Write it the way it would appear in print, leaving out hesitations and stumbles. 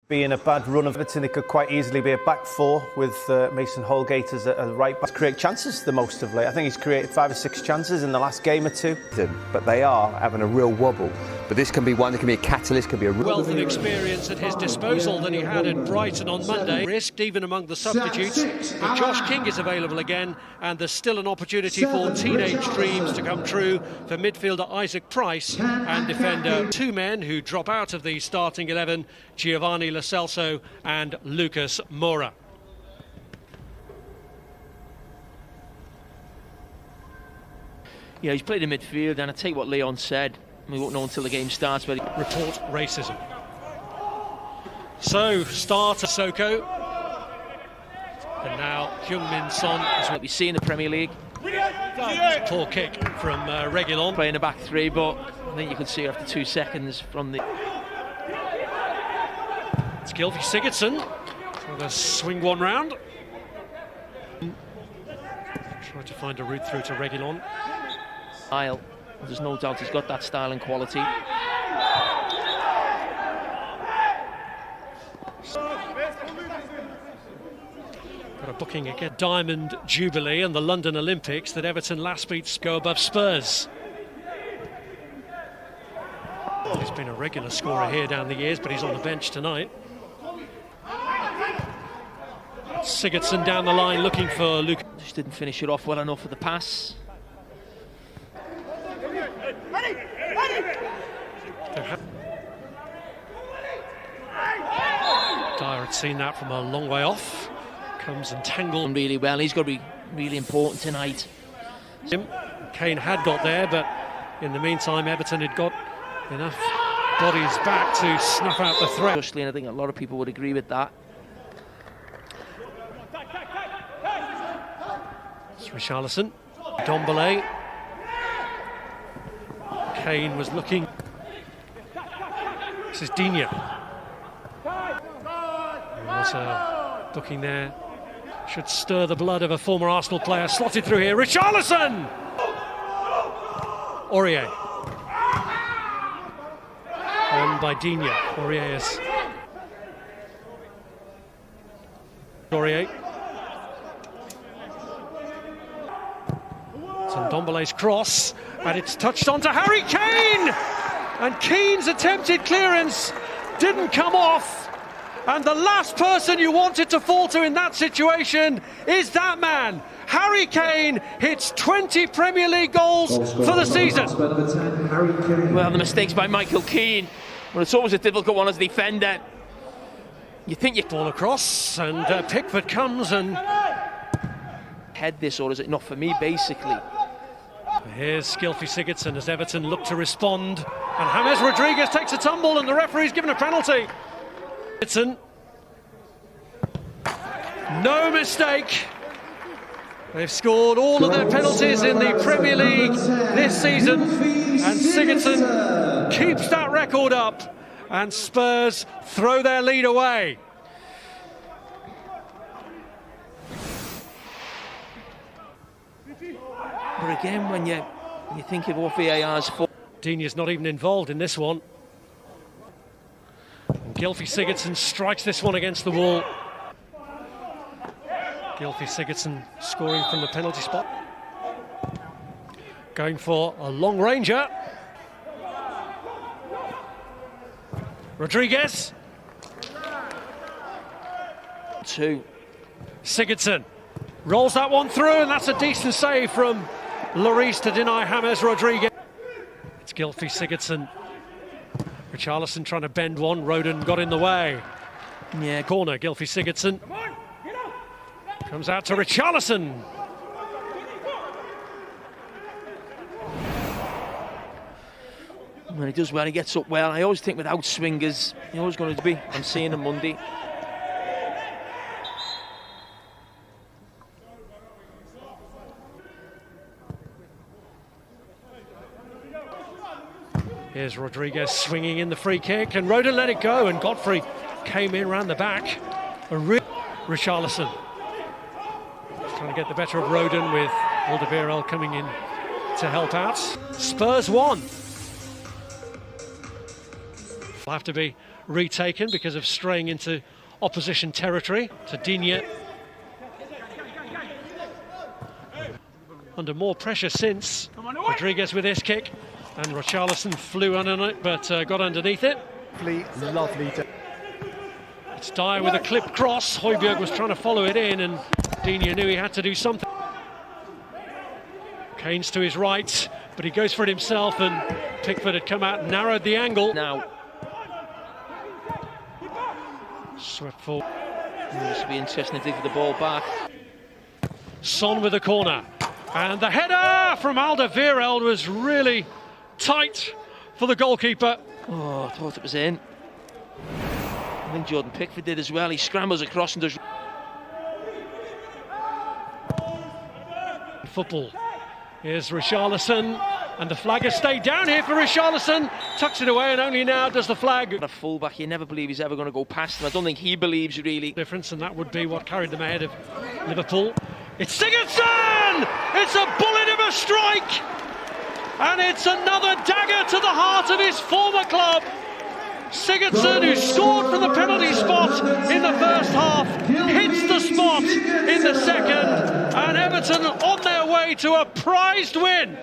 Being a bad run of Everton, it could quite easily be a back four with Mason Holgate as a right back. Create chances the most of late. I think he's created 5 or 6 chances in the last game or two. But they are having a real wobble. But this can be one, it can be a catalyst, can be a real... Wealth of experience at his disposal than he had at Brighton on Monday. Risked even among the substitutes. But Josh King is available again, and there's still an opportunity for teenage dreams to come true for midfielder Isaac Price and defender 2 men who drop out of the starting 11, Giovanni Lo Celso and Lucas Moura. Yeah, he's played in midfield, and I take what Leon said. We won't know until the game starts, but... Report racism. So, start Soko. And now Heung-min Son. That's what we see in the Premier League. Poor kick from Reguilon. Playing a back 3, but I think you can see after 2 seconds from the... It's Gylfi Sigurdsson. Trying to swing one round. Try to find a route through to Reguilon. Style. There's no doubt he's got that style and quality. Got a booking again. Diamond Jubilee and the London Olympics that Everton last beat go above Spurs. He's been a regular scorer here down the years, but he's on the bench tonight. Sigurdsson down the line looking for Luke. Just didn't finish it off well enough for the pass. Dyer had seen that from a long way off. Comes and tangled really well. He's got to be really important tonight. Kane had got there, but in the meantime Everton had got enough bodies back to snuff out the threat. Especially, and I think a lot of people would agree with that. It's Richarlison, Ndombele. Kane was looking. This is Digne. There's a booking there. Should stir the blood of a former Arsenal player. Slotted through here. Richarlison! Aurier. On by Digne. Aurier is. Aurier. It's Ndombele's cross, and it's touched onto Harry Kane! And Keane's attempted clearance didn't come off. And the last person you wanted to fall to in that situation is that man. Harry Kane hits 20 Premier League goals for the season. Well, the mistakes by Michael Keane, well, it's always a difficult one as a defender. You think you... Ball across, and Pickford comes and... Head this, or is it not for me, basically? Here's Gylfi Sigurdsson as Everton look to respond. And James Rodriguez takes a tumble, and the referee's given a penalty. Sigurdsson. No mistake. They've scored all of their penalties in the Premier League this season, and Sigurdsson keeps that record up, and Spurs throw their lead away. But again, when you think of what VAR's for... Digne's not even involved in this one. And Gylfi Sigurdsson strikes this one against the wall. Gylfi Sigurdsson scoring from the penalty spot. Going for a long ranger. Rodriguez. 2. Sigurdsson rolls that one through, and that's a decent save from Lloris to deny James Rodriguez. It's Gylfi Sigurdsson. Richarlison trying to bend one. Rodon got in the way. Yeah. Corner, Gylfi Sigurdsson. Comes out to Richarlison. When he does well, he gets up well. I always think without swingers, you're always going to be. I'm seeing him Monday. Here's Rodriguez swinging in the free kick, and Rodon let it go, and Godfrey came in round the back. Richarlison trying to get the better of Rodon, with Alderweireld coming in to help out. Spurs 1. Will have to be retaken because of straying into opposition territory. To Digne. Under more pressure since. Rodriguez with his kick, and Richarlison flew on it, but got underneath it. Lovely. It's Dyer with a clipped cross. Højbjerg was trying to follow it in, and Digne knew he had to do something. Kane's to his right, but he goes for it himself, and Pickford had come out and narrowed the angle. Now, swept forward. this will be interesting if they get the ball back. Son with the corner, and the header from Alderweireld was really tight for the goalkeeper. Oh, I thought it was in. I think Jordan Pickford did as well. He scrambles across and does football. Here's Richarlison, and the flag has stayed down here for Richarlison. Tucks it away, and only now does the flag. a fullback. You never believe he's ever going to go past him. I don't think he believes really. Difference, and that would be what carried them ahead of Liverpool. It's Sigurdsson! It's a bullet of a strike! And it's another dagger to the heart of his former club. Sigurdsson, who scored from the penalty spot in the first half, hits the spot in the second, and Everton on their way to a prized win.